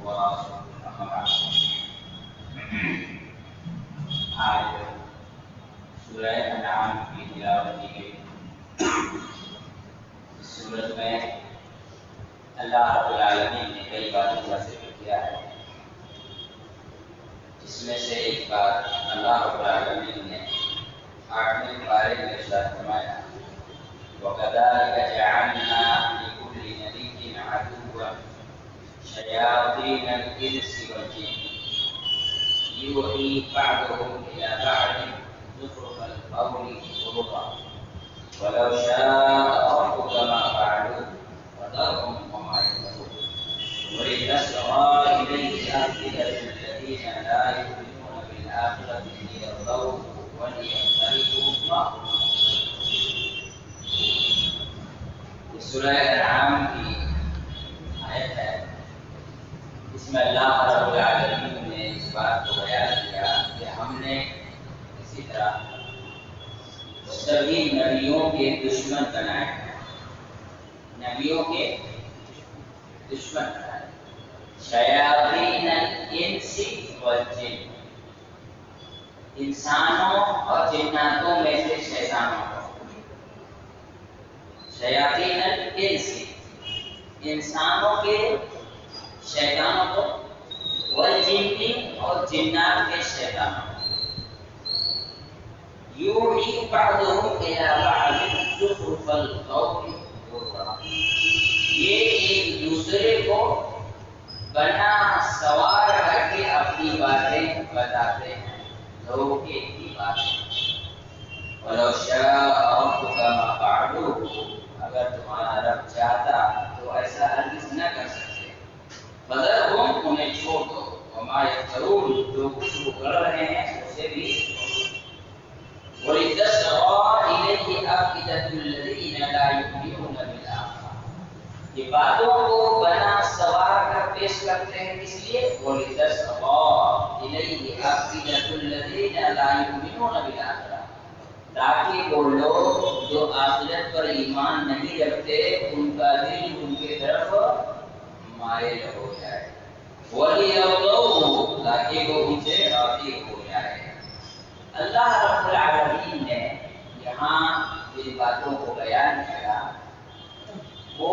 أما بعد آج سورہ انعام کی تلاوت کی گئی۔ اس سورت میں اللہ رب العالمین نے کئی باتوں کا ذکر کیا ہے، جس میں سے ایک بات اللہ رب العالمین نے 8ویں پارے میں ارشاد فرمایا، وَكَذَلِكَ جَعَلْنَا لِكُلِّ نَبِيٍّ عَدُوًّا شَيَاطِينَ الْإِنسِ وَالْجِنِّ يُوحِي بَعْضُهُمْ إِلَى بَعْضٍ زُخْرُفَ الْقَوْلِ غُرُورًا وَلَوْ شَاءَ رَبُّكَ مَا فَعَلُوهُ فَذَرْهُمْ وَمَا يَفْتَرُونَ وَلِتَسْغَى إِلَيْهِ أَفْئِدَةُ الَّذِينَ لَا يُؤْمِنُونَ بِالْآخِرَةِ لِيَرْضَوْهُ وَلِيَقْتَرِفُوا مَا هُمْ مُقْتَرِفُونَ۔ سورہ انعام کی آیت ہے، اس میں اللہ رب العالمین نے اس بات کو بیان کیا کہ ہم نے اسی طرح سبھی نبیوں کے دشمن بنائے ہیں، نبیوں کے دشمن بنائے، شیاطین الانس والجن، انسانوں اور جناتوں میں سے شیطانوں کو، شیاطین الانس انسانوں کے شیطانوں کو، والجن اور جنات کے شیطانوں کو، یوحی بعضهم الی بعض زخرف القول غرورا، یہ ایک دوسرے کو بنا سوار کر کے اپنی باتیں بتاتے ہیں، لوگوں کی باتیں۔ وَلَوْ شَاءَ رَبُّكَ مَا فَعَلُوهُ، اگر تمہارا رب چاہتا تو ایسا ہرگز نہ کر سکتے۔ فَذَرْهُمْ، انہیں چھوڑ دو، وَمَا يَفْتَرُونَ، جو کچھ وہ کر رہے ہیں اسے بھی چھوڑ دو۔ وَلِتَسْغَى إِلَيْهِ أَفْئِدَةُ الَّذِينَ لَا يُؤْمِنُونَ بِالْآخِرَةِ، یہ باتوں کو بنا سوار کر پیش کرتے ہیں، اس لیے وَلِتَسْغَى إِلَيْهِ أَفْئِدَةُ الَّذِينَ لَا يُؤْمِنُونَ بِالْآخِرَةِ، تاکہ وہ لوگ جو آخرت پر ایمان نہیں رکھتے ان کا دل ان کے طرف مائل ہو جائے، وَلِيَرْضَوْهُ، تاکہ وہ ان سے راضی ہو جائے۔ اللہ رب العالمین نے یہاں جن باتوں کو بیان کیا وہ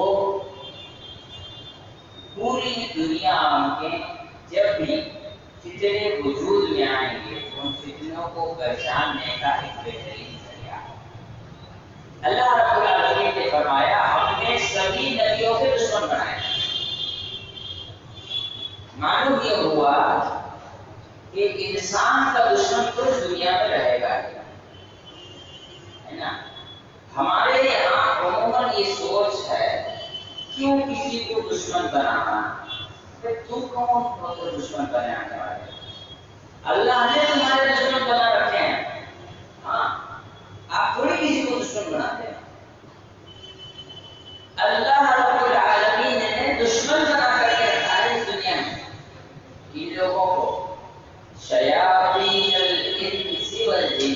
پوری دنیا کے جب بھی فتنے وجود میں آئیں گے ان فتنوں کو پہچاننے کا ایک بہترین ذریعہ ہے۔ اللہ رب العالمین نے فرمایا ہم نے سبھی نبیوں کے دشمن بنائے، معلوم یہ ہوا کہ انسان کا دشمن تو دنیا میں رہے گا ہے نا۔ ہمارے یہاں عموماً یہ سوچ ہے کیوں کسی کو دشمن بنانا، تم کون ہو تو دشمن بنانے والے؟ اللہ نے تمہارے دشمن بنا رکھے ہیں، ہاں آپ تھوڑی کسی کو دشمن بناتے ہیں۔ اللہ رب العالمین نے دشمن بنا کر کے رکھا ہے اس دنیا میں ان لوگوں کو، شیاطین الانس والجن،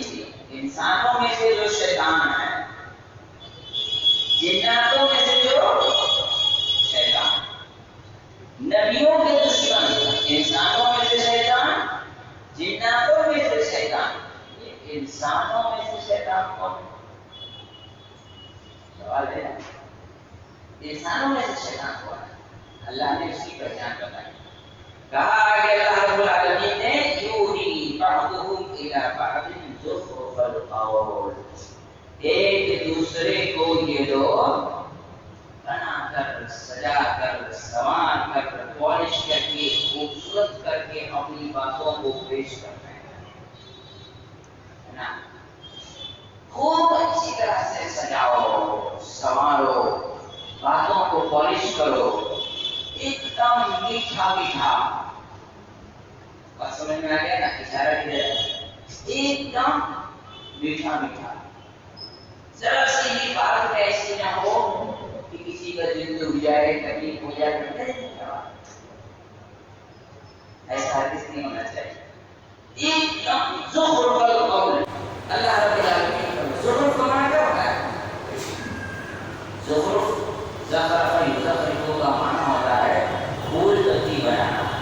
انسانوں میں سے جو شیطان ہیں، جناتوں میں سے جو شیطان، نبیوں کے دشمن، انسانوں میں سے شیطان، جناتوں میں سے شیطان۔ یہ انسانوں میں سے شیطان کون ہے؟ سوال ہے، انسانوں میں سے شیطان کون ہے؟ اللہ نے اس کی پہچان بتائی، کہا کہ اللہ رب العالمین نے یوحی بعضهم الی بعض زخرف القول، ایک دوسرے کو یہ لوگ بنا کر، سجا کر، سنوار کر، پالش کر کے، خوبصورت کر کے اپنی باتوں کو پیش کرتے ہیں، ہے نا۔ خوب اچھی طرح سے سجاؤ، سنوارو، باتوں کو پالش کرو، ایک دم میٹھا میٹھا، بات سمجھ میں آ گیا نا؟ اشارہ کیا ایک دم میٹھا میٹھا، ذرا سی بھی بات ایسی نہ ہو کہ کسی کا دل دکھ جائے، تکلیف ہو جائے، ایسا ہرگز نہیں ہونا چاہیے۔ ایک دم زخرف القول، اللہ رب العالمین کا زخرف کا معنی کیا ہوتا ہے؟ زخرف، زخرف کا معنی ہوتا ہے پھول پتی بنانا،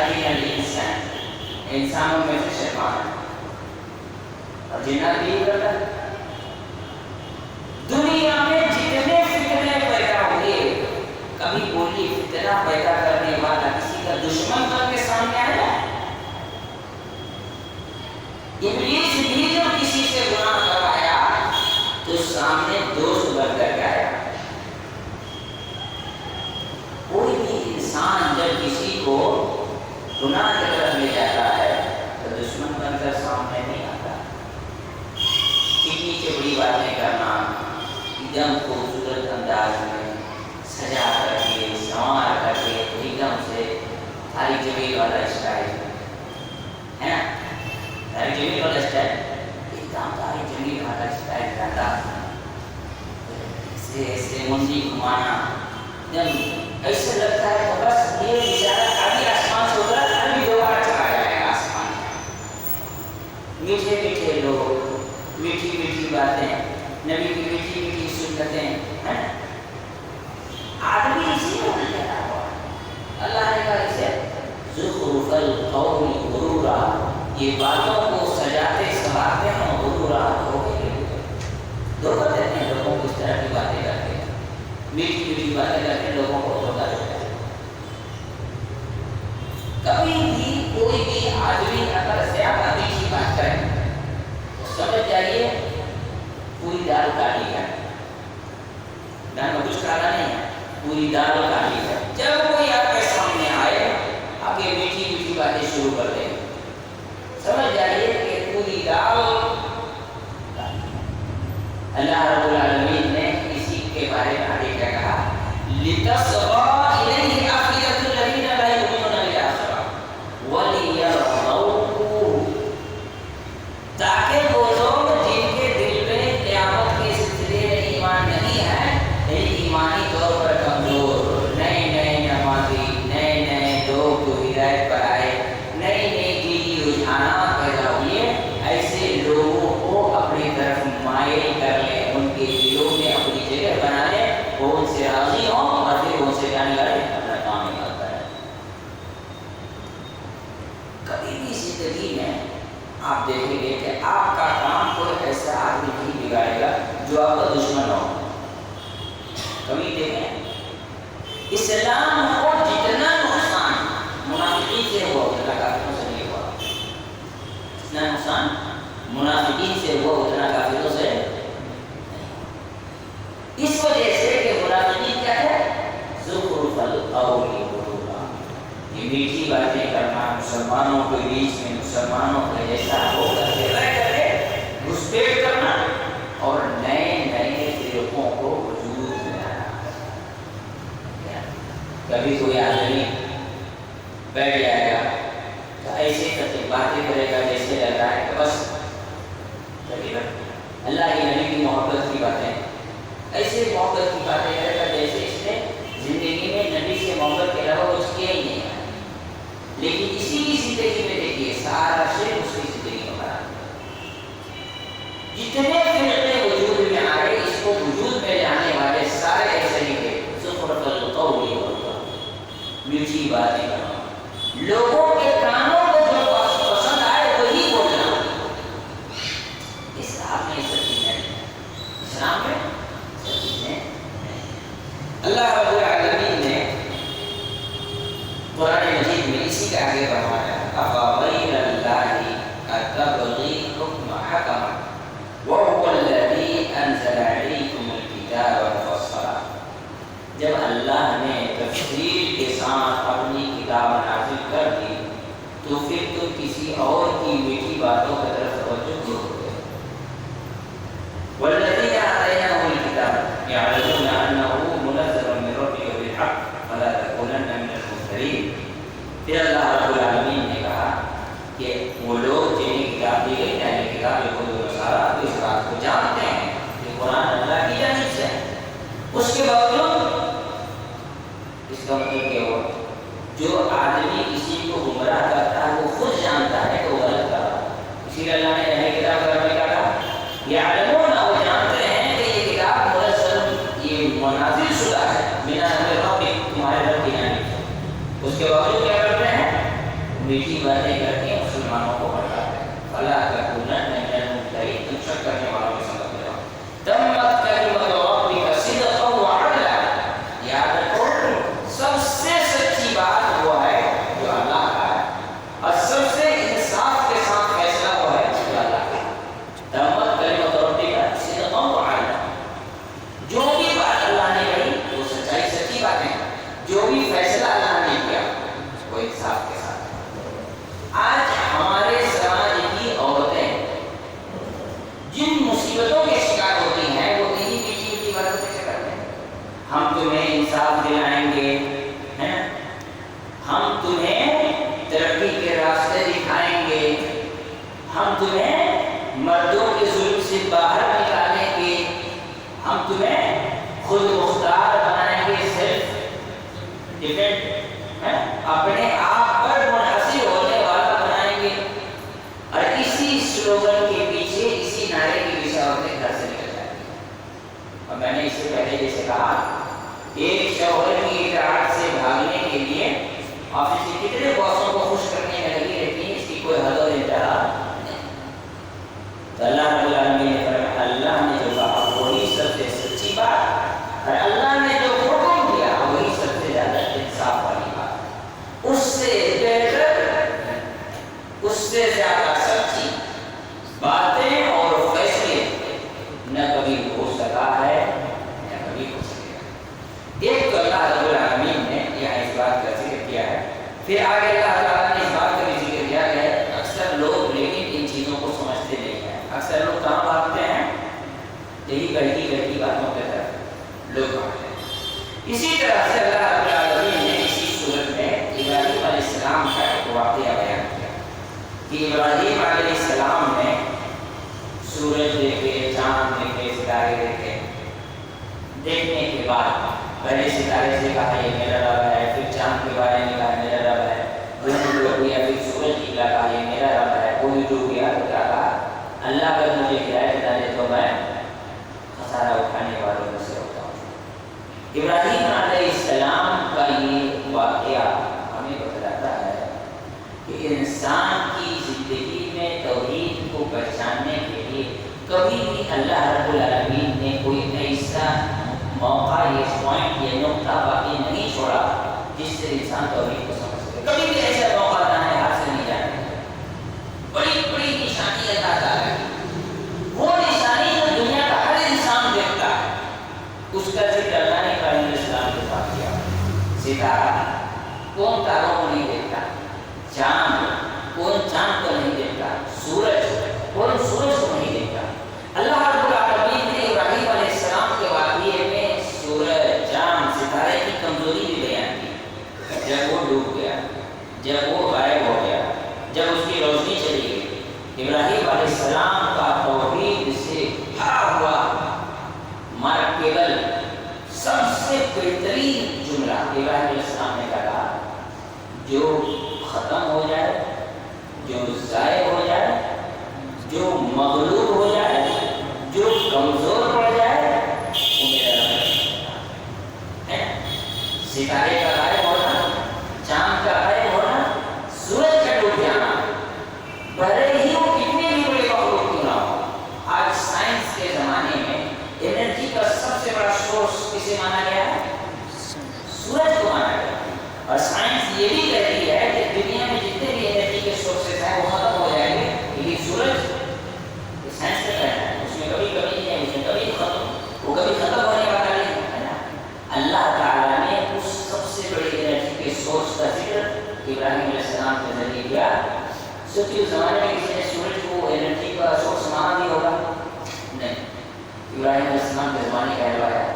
شیاطین الانسان، انسانوں میں سے شیطان ہے اور جنات بھی یہی کرتا ہے۔ دنیا میں جتنے فتنے پیدا ہوئے، کبھی کوئی فتنہ پیدا کرنے والا کسی کا دشمن بن کے سامنے آیا؟ ابلیس بھی جب کسی سے گناہ کرایا تو سامنے دوست بن کر کے آیا۔ کوئی بھی انسان جب کسی کو گناہ کی طرف لے جاتا ہے تو دشمن بن کر سامنے نہیں آتا۔ چٹی چپڑی باتیں کرنا، ایک دم خوبصورت انداز میں سجا کر کے سنوار کر کے ایک دم سے تھالی جمیل والا اسٹائل ہے نا، تھالی جمیل والا اسٹائل، ایک دم تھالی جمیل والا اسٹائل رہتا، ایسے منڈی گھمانا، ایسے لگتا ہے تو بس یہ بیچارہ ابھی آسمان سے اترا، ابھی دوبارہ چلا جائے گا آسمان میں۔ میٹھے میٹھے لوگ، میٹھی میٹھی باتیں، نبی کی میٹھی میٹھی سنتیں، آدمی اسی میں لگا ہوا ہے۔ اللہ نے کہا اسے زخرف القول غرورا، یہ باتوں کو سجاتے سنوارتے ہیں غرورا، دھوکہ دیتے ہیں لوگوں کو، اس طرح کی باتیں کرتے ہیں، میٹھی میٹھی باتیں کر کے لوگوں کو دھوکہ دیتے ہیں۔ کبھی بھی کوئی بھی آدمی اگر زیادہ میٹھی بات کرے تو سمجھ جائیے پوری دال کالی ہے، دال میں کچھ کالا نہیں ہے، پوری دال کالی ہے۔ جب کوئی آپ کے سامنے آئے، آپ یہ میٹھی میٹھی باتیں شروع کر دیں، سمجھ جائیے کہ پوری دال کالی ہے۔ اللہ رب العالمین نے اسی کے بارے میں آگے کیا کہا، لِتَصْغَىٰ إِلَيْهِ أَفْئِدَةُ الَّذِينَ لَا يُؤْمِنُونَ بِالْآخِرَةِ وَلِيَرْضَوْهُ، تاکہ وہ لوگ جن کے دل میں قیامت کے سلسلے میں ایمان نہیں ہے، ایمانی طور پر کمزور، نئے نئے نمازی، نئے نئے لوگ جو ہدایت پر آئے، نئی نئی دینی رجحانات پیدا ہوئے، ایسے لوگوں کو اپنی طرف مائل کر لیں، ان کے دلوں میں اپنی جگہ بنا لیں، وہ ان سے راضی ہوں اور پھر ان سے کیا نکالے، اپنا کام نکالتا ہے۔ کبھی بھی زندگی میں آپ دیکھیں گے کہ آپ کا کام کوئی ایسا آدمی نہیں بگاڑے گا جو آپ کا دشمن ہو۔ کبھی دیکھیں اسلام کو جتنا نقصان منافقین سے ہوا اتنا کافروں سے نہیں ہوا، جتنا نقصان منافقین سے ہوا اتنا کافروں سے نہیں۔ اس وجہ سے کہ منافقین کیا ہے، زخرف القول غرورا، یہ میٹھی باتیں کرنا، مسلمانوں کے بیچ میں مسلمانوں کے جیسا ہو کر کے رہ کر کے گھسپیٹ کرنا اور نئے نئے فرقوں کو وجود میں لانا۔ کبھی کوئی آدمی بیٹھ جائے گا تو ایسے کرتے باتیں کرے گا جیسے لگ رہا ہے کہ بس اللہ کے نبی کی محبت کی باتیں، ایسے محبت کی باتیں کرے گا جیسے اس نے زندگی میں نبی سے محبت کے علاوہ کچھ کیا ہی نہیں ہے، لیکن اسی کی زندگی میں دیکھیے سارا شے اس کی زندگی میں خراب ہے۔ جتنے فرقے وجود میں آئے، اس کو وجود میں لانے والے سارے ایسے ہی تھے، زخرف القول غرورا، میٹھی باتیں کرنا، لوگوں کے کانوں کو جو پسند آئے وہی بولنا۔ اسلام میں سب چیزیں نہیں، اسلام میں سب چیزیں نہیں۔ اللہ رب العالمین نے قرآن مجید میں اسی کا آگے فرمایا، أَفَغَيْرَ اللَّهِ أَتَبْغِي الْحُكْمَ حَكَمًا وَهُوَ الَّذِي أَنزَلَ عَلَيْكُمُ الْكِتَابَ مُفَصَّلًا۔ جب اللہ نے تفصیل کے ساتھ اپنی کتاب نازل کر دی تو پھر تم کسی اور کی میٹھی باتوں کی طرف توجہ کیوں ہوتے؟ وَالَّذِينَ آتَيْنَاهُمُ الْكِتَابَ يَعْلَمُونَ أَنَّهُ مُنَزَّلٌ مِّن رَّبِّكَ بِالْحَقِّ فَلَا تَكُونَنَّ مِنَ الْمُمْتَرِينَ۔ پھر اللہ رب العالمین نے کہا کہ وہ لوگ جنہیں کتاب دی گئی ہے، کتاب یہود و نصارہ، اس بات کو جانتے ہیں کہ قرآن اللہ کی جانب سے ہے، اس کے باوجود اس کا مطلب کیا ہوا، جو آدمی کسی کو گمراہ کرتا ہے وہ خود جانتا ہے کہ وہ غلط کر رہا ہے۔ اسی لیے اللہ نے اہل کتاب کے بارے میں کہا، یعلمون، وہ جانتے ہیں کہ یہ کتاب منزل، میٹھی باتیں کر کے مسلمانوں کو بتاتے ہیں فلا تکونن من الممترین، تم شک کرنے والوں میں سبق لے جاؤ۔ تمت کلمۃ ربک صدقا وعدلا، یاد رکھو سب سے سچی بات وہ ہے جو اللہ کا ہے، اور سب سے انصاف کے ساتھ فیصلہ وہ ہے جو اللہ کا ہے۔ تمت کلمۃ ربک صدقا وعدلا، جو بھی بات اللہ نے کہی وہ سچائی سچی باتیں ہیں، جو بھی فیصلہ اللہ نے کیا وہ انصاف کے ساتھ ہے۔ آج ہمارے سماج کی عورتیں جن مصیبتوں کے شکار ہوتی ہیں وہ انہی میٹھی میٹھی باتوں سے کرتے ہیں۔ ہم تمہیں انصاف دلائیں گے، ہے نا، ہم تمہیں ترقی کے راستے دکھائیں گے، ہم تمہیں مردوں کے ظلم سے باہر نکالیں گے، ہم تمہیں خود مختار بنائیں گے، سیلف ڈیپینڈ، اپنے آپ پر منحصر ہونے والا بنائیں گے، اور اسی سلوگن کے پیچھے، اسی نعرے کے پیچھے عورتیں گھر سے نکل جاتی ہیں۔ اور میں نے اس سے پہلے جیسے کہا، ایک شوہر کی اطاعت سے بھاگنے کے لیے آفس کے کتنے باسوں کو خوش کرنے میں لگی رہتی ہیں، اس کی کوئی حد و انتہا نہیں۔ تو اللہ رب العالمین نے فرمایا، اللہ نے جو کہا وہی سب سے سچی بات، اور اللہ نے جو حکم دیا وہی سب سے زیادہ انصاف والی بات، اس سے بہتر، اس سے زیادہ سچی باتیں اور فیصلے نہ کبھی ہو سکا ہے نہ کبھی ہو سکے گا۔ ایک تو اللہ رب العالمین نے یہاں اس بات کا ذکر کیا ہے، پھر آگے اللہ تعالیٰ نے اس بات کا بھی ذکر کیا ہے، اکثر لوگ لیکن ان چیزوں کو سمجھتے نہیں ہیں، اکثر لوگ کہاں بھاگتے ہیں؟ یہی گہری باتوں کی طرف لوگ بھاگتے ہیں۔ اسی طرح سے اللہ رب العالمین نے اسی صورت میں ابراہیم علیہ السلام کا ایک واقعہ بیان کیا کہ ابراہیم علیہ السلام نے سورج دیکھے، چاند دیکھے، ستارے دیکھے، دیکھنے کے بعد پہلے ستارے سے کہا یہ میرا رب ہے، پھر چاند کے بارے میں کہا میرا رب ہے، وہ ڈوب گیا، پھر سورج نکلا، کہا یہ میرا رب ہے، وہ بھی ڈوب گیا، تو کیا کہا اللہ اگر مجھے ہدایت نہ دے تو میں خسارہ اٹھانے والوں میں سے ہوتا ہوں۔ ابراہیم علیہ السلام کا یہ واقعہ ہمیں بتلاتا ہے کہ انسان کی زندگی میں توحید کو پہچاننے کے لیے کبھی بھی اللہ رب العالمین نے کوئی ایسا موقع یا پوائنٹ یا نقطہ باقی نہیں چھوڑا جس سے انسان توحید کو سمجھ سکے۔ کبھی بھی ایسا موقع نہ ہے ہاتھ سے نہیں جانے کا۔ بڑی بڑی نشانی اللہ تعالیٰ کی، وہ نشانی جو دنیا کا ہر انسان دیکھتا ہے، اس کا ذکر اللہ نے ابراہیم علیہ السلام کے ساتھ کیا۔ ستارہ، کون تاروں کو نہیں دیکھتا؟ چاند، کون چاند کو نہیں دیکھتا؟ سورج، کون سورج کو نہیں دیکھتا؟ اللہ رب العالمین نے ابراہیم علیہ السلام کے واقعے میں سورج، چاند، ستارے کی کمزوری بھی بیان کی۔ جب وہ ڈوب گیا، جب وہ غائب ہو گیا، جب اس کی روشنی چلی گئی، ابراہیم علیہ السلام کا توحید سے بھرا ہوا مارکیبل سب سے بہترین جملہ ابراہیم علیہ السلام نے کہا، جو ختم ہو جائے، جو ضائع ہو جائے، جو مغلوب ہو جائے، جو کمزور پڑ جائے، وہ میرا رب ہے۔ ستارے کا غائب ہونا، چاند کا غائب ہونا، سورج کا ڈوب جانا، بھلے ہی وہ کتنے بھی بڑے مخلوق کیوں نہ ہو۔ آج سائنس کے زمانے میں انرجی کا سب سے بڑا سورس کسے مانا گیا ہے؟ سورج کو مانا گیا، اور سائنس یہ بھی کہتی ہے کہ دنیا میں جتنے بھی انرجی کے سورسز ہیں وہ ختم ہو جائیں گے، لیکن سورج سائنس کا کہنا ہے اس میں کبھی کمی نہیں ہے، اس میں کبھی ختم، وہ کبھی ختم ہونے والا نہیں ہے نا۔ اللہ تعالیٰ نے اس سب سے بڑی انرجی کے سورس کا ذکر ابراہیم علیہ السلام کے ذریعے کیا۔ سوچیے اس زمانے میں کسی نے سورج کو انرجی کا سورس مانا بھی ہوگا؟ نہیں۔ ابراہیم علیہ السلام کے زمانے کا علم ہے،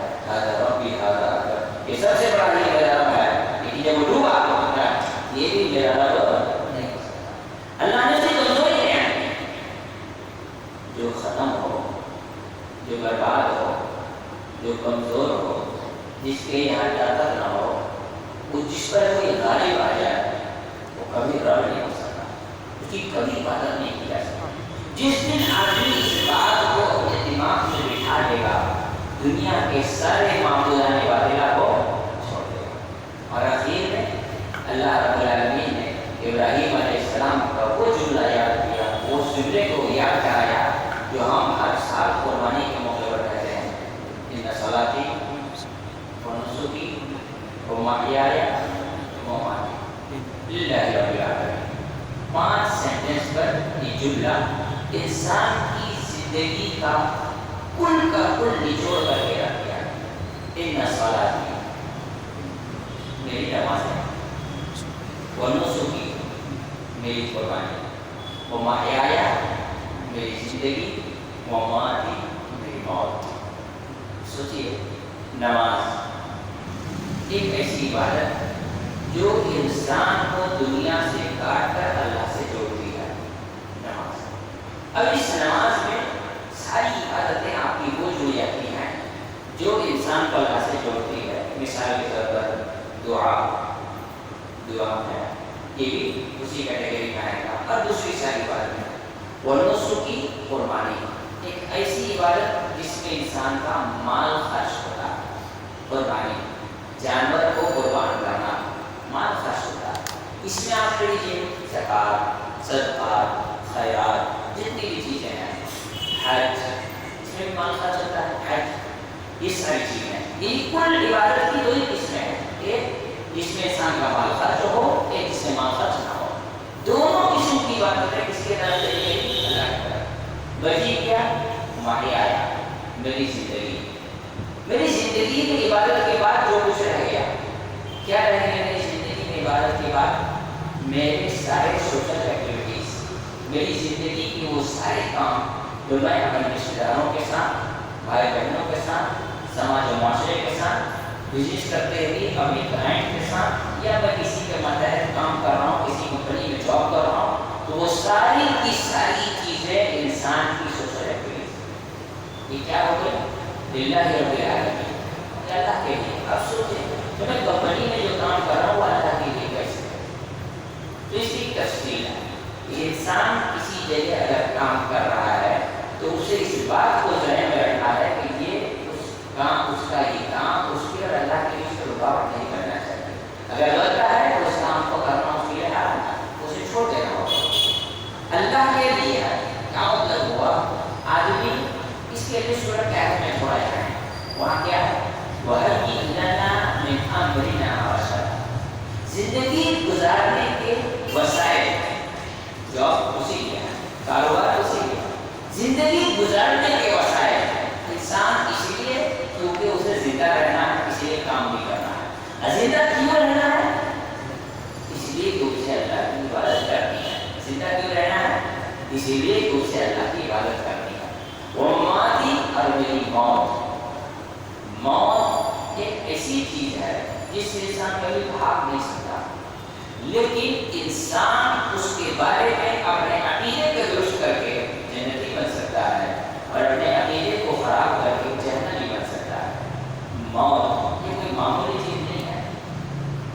یہ سب سے بڑا یہ میرا رب ہے، لیکن جب وہ ڈوبا یہ بھی میرا رب نہیں ہو سکتا۔ اللہ نے اسے کمزوری بیان کی، جو ختم ہو، جو برباد ہو، جو کمزور ہو، جس کے یہاں طاقت نہ ہو، وہ جس پر کوئی غالب آ جائے وہ کبھی رب نہیں ہو سکتا، اس کی کبھی عبادت نہیں کی جا سکتی۔ جس دن آدمی اس بات کو اپنے دماغ میں بٹھا لے گا، دنیا کے سارے معبودان باطلہ کو چھوڑ دے گا۔ اور آخر میں اللہ رب العالمین نے ابراہیم علیہ جملہ انسان کی زندگی کا کل نچوڑ کر کے رکھ دیا. ان صلاتی میری نماز ہے، ونسکی میری قربانی، ومحیایا میری زندگی، ومماتی میری موت. سوچیے، نماز ایک ایسی عبادت جو انسان کو دنیا سے کاٹ کر اللہ سے جوڑتی ہے. نماز، اب اس نماز میں ساری عبادتیں آپ کی وہ جڑ جاتی ہیں جو انسان کو اللہ سے جوڑتی ہے. مثال کے طور پر دعا ہے، یہ بھی اسی کیٹیگری میں آئے گا. اور دوسری ساری عبادت ونسکی قربانی، ایک ایسی عبادت جس میں انسان کا مال خرچ ہوتا ہے. قربانی، جانور کو قربان کرنا، مال خرچ ہوتا ہے. اس میں آپ کے لیجیے زکات، صدقات، خیرات، جتنی بھی چیزیں ہیں، حج، اس میں مال خرچ ہوتا ہے. حج، یہ ساری چیزیں یہ کل عبادت کی دو ہی قسمیں ہیں، ایک جس میں انسان کا مال خرچ ہو، ایک جس میں مال خرچ نہ ہو. دونوں قسم کی عبادتیں کس کے طرف سے گئی؟ اللہ کی طرف. وجہ کیا؟ محیایا میری زندگی. میری زندگی میں عبادت کے بعد جو کچھ رہ گیا، کیا رہ گیا میری زندگی میں عبادت کے بعد؟ میرے سارے سوشل ایکٹیویٹیز، میری زندگی کے وہ سارے کام جو میں اپنے رشتے داروں کے ساتھ، بھائی بہنوں کے ساتھ، سماج و معاشرے کے ساتھ، بزنس کرتے ہوئے اپنے کلائنٹ کے ساتھ، یا میں کسی کے ماتحت کام کر رہا ہوں، کسی کمپنی میں جاب کر رہا ہوں، تو وہ ساری کی ساری چیزیں انسان کی سوشل ایکٹیویٹیز یہ کیا ہو گئی؟ للہ رب العالمین، اللہ کے لیے. اب سوچیں کہ میں کمپنی میں جو کام کر رہا ہوں وہ اللہ کے لیے کیسے ہے؟ تو اس کی تفصیل ہے. انسان کسی جگہ اگر کام کر رہا ہے تو اسے اس بات کو ذہن میں رکھنا ہے کہ یہ اس کا یہ کام اس کے اور اللہ کے لیے رکاوٹ نہیں کرنا چاہیے. اگر لگتا ہے تو اس کام کو کرنا اس کے لیے حرام ہے، اسے چھوڑ دینا ہوگا. اللہ کے لیے ہے کیا مطلب ہوا؟ آدمی اس کے لیے سورۃ کہف میں چھوڑا جائے، وہاں کیا ہے؟ وَهَيِّئْ لَنَا مِنْ أَمْرِنَا رَشَدًا. زندگی گزارنے کے وسائل، جاب اسی کے ہے، کاروبار اسی کے ہے، زندگی گزارنے کے وسائل. انسان اس لیے کیونکہ اسے زندہ رہنا ہے، اسی لیے کام بھی کرنا ہے. زندہ کیوں رہنا ہے؟ اس لیے کہ اسے اللہ کی عبادت کرنی ہے. زندہ کیوں رہنا ہے؟ اسی لیے کہ اسے اللہ کی عبادت کرنی ہے. وہ ماتی اور میری موت. موت ایک ایسی چیز ہے جس سے انسان کبھی بھاگ نہیں سکتا، لیکن انسان اس کے بارے میں اپنے عقیدے کو درست کر کے جنتی بن سکتا ہے اور اپنے عقیدے کو خراب کر کے جہنمی بن سکتا ہے. موت یہ کوئی معمولی چیز نہیں ہے.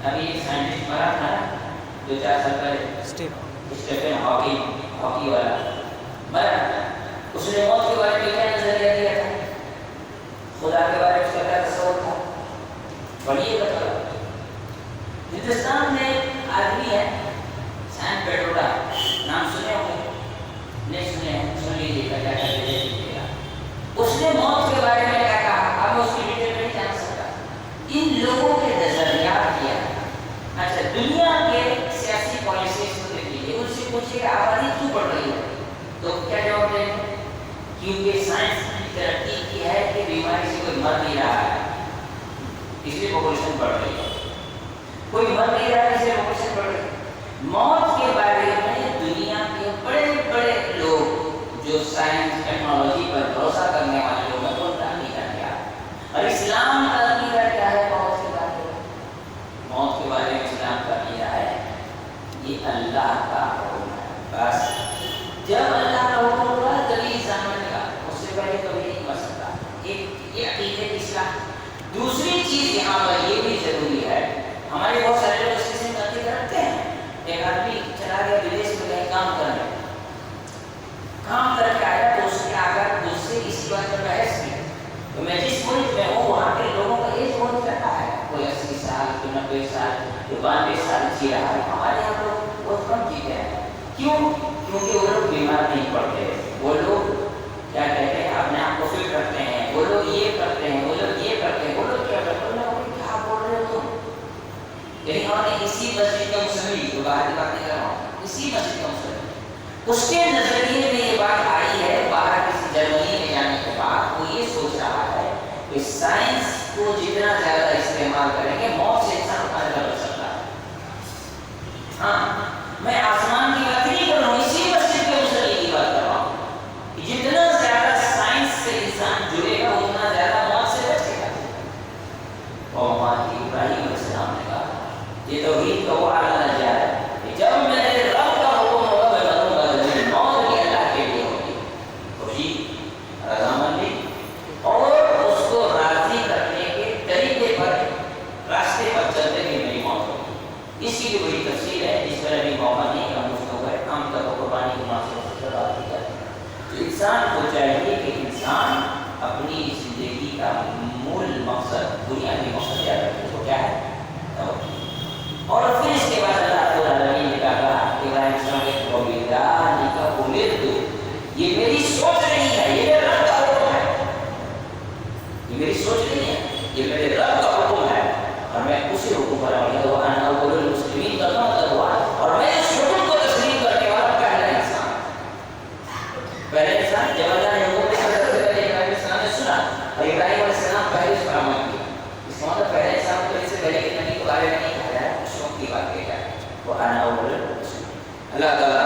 ابھی ایک سائنٹسٹ مرا تھا 2-4 سال پہلے، اسٹیفن ہاکی والا مرا. اس نے موت کے بارے میں کیا نظریہ دیا تھا؟ خدا کے بارے میں اس کا کیا تصور تھا؟ پڑھیے گا. ہندوستان میں آدمی ہے سین پیٹروڈا، نام سنے ہوں گے؟ نہیں سنے ہیں؟ سن لیجیے گا، کیا کہتے ہیں. اس نے موت کے بارے میں کیا کہا؟ اب میں اس کی ڈیٹیل نہیں جان سکتا. ان لوگوں کے نظریات کیا ہے. اچھا، دنیا کے سیاسی پالیسیز کو دیکھیے، ان سے پوچھیے آبادی کیوں بڑھ رہی ہے تو کیا جواب دیں گے؟ کیونکہ سائنس کی ترقی کی ہے کہ بیماری سے کوئی مر نہیں رہا ہے، اس لیے پاپولیشن بڑھ رہی ہے. کوئی مر نہیں رہا ہے اس لیے پاپولیشن بڑھ رہی ہے. موت کے بارے میں دنیا کے بڑے بڑے لوگ جو سائنس ٹیکنالوجی پر بھروسہ کرنے والے لوگ ہیں، ان کا عقیدہ کیا ہے؟ اور اسلام کا عقیدہ کیا ہے؟ موت کے بارے میں، موت کے بارے میں اسلام کا عقیدہ ہے یہ اللہ کا حکم ہے. بس جب اللہ کا حکم ہوا تبھی انسان بنے گا، اس سے پہلے کبھی نہیں بن سکتا. یہ عقیدے کی اصلاح. دوسری چیز یہاں پر یہ بھی ضروری ہے، ہمارے بہت سارے لوگ اس قسم کا عقیدہ رکھتے ہیں. ایک آدمی چلا گیا ودیش میں کہیں کام کرنے، کام کر کے آیا تو اس نے آ کر مجھ سے اسی بات پر بحث کی. تو میں جس ملک میں ہوں وہاں کے لوگوں کا ایج بہت رہتا ہے، کوئی 80 سال، کوئی 90 سال، کوئی 92 سال جی رہا ہے. ہمارے یہاں لوگ بہت کم جیتے ہیں. کیوں؟ کیونکہ وہ لوگ بیمار نہیں پڑتے. وہ لوگ کیا کہتے ہیں، اپنے آپ کو فٹ رکھتے ہیں. وہ لوگ یہ کرتے ہیں، وہ لوگ یہ کرتے ہیں، وہ لوگ کیا کرتے ہیں. کیا بول رہے ہو تم؟ یعنی ہمارے اسی مسجد کا مسلم، جو باہر کی بات نہیں کر رہا ہوں، اسی مسجد کا مسلم اس کے نظریے میں یہ بات آئی ہے، باہر کسی جرمنی میں جانے کے بعد وہ یہ سوچ رہا ہے کہ سائنس کو جتنا زیادہ استعمال کریں گے موت سے انسان اتنا زیادہ بچ سکتا ہے۔ ہاں میں آسمان کی بات نہیں کر رہا ہوں، اسی مسجد کے مسئلے کی بات کر رہا ہوں کہ جتنا زیادہ سائنس سے انسان جڑے گا اتنا زیادہ موت سے بچے گا۔ اور ابراہیم علیہ السلام نے کہا یہ توحید کا وہ اعلیٰ درجہ ہے کہ جب میرے رب کا حکم ہوگا میں بنوں گا، لیکن موت بھی اللہ کے لیے ہوگی، توحید رضامندی اور اس کو راضی کرنے کے طریقے پر راستے پر چلتے ہوئے میری موت ہوگی۔ اس کی بھی بڑی تفصیل ہے، جس پر ابھی موقع نہیں کہ ہم اس کو ہم تک قربانی کی معصیت سے بات کی جاتی ہے۔ تو انسان کو چاہیے کہ انسان اپنی زندگی کا مول مقصد بنیادی مقصد یاد رکھے، وہ کیا ہے؟ توحید۔ اور پھر اس کے بعد اللہ رب العالمین نے کہا ابراہیم السلام کے قبیلہ کا امید دو، یہ میری سوچ نہیں ہے، یہ میرے رب کا حکم ہے، یہ میری سوچ نہیں ہے، یہ میرے رب کا حکم ہے، اور میں اسی حکم پر عمل کروں۔ انا اول المسلمین کا مطلب ہوا اور میں اس حکم کو تسلیم کرنے والا پہلا انسان۔ پہلا انسان جب اللہ نے حکم دیا سب سے پہلے ابراہیم السلام نے سنا اور ابراہیم علیہ السلام پہلے اس پر عمل کیا۔ اس کا مطلب پہلا انسان کو اس سے پہلے کہ نبی کے بارے میں نہیں کہا جائے، اس وقت کی بات کی جائے وہ انا اول المسلمین۔ اللہ تعالیٰ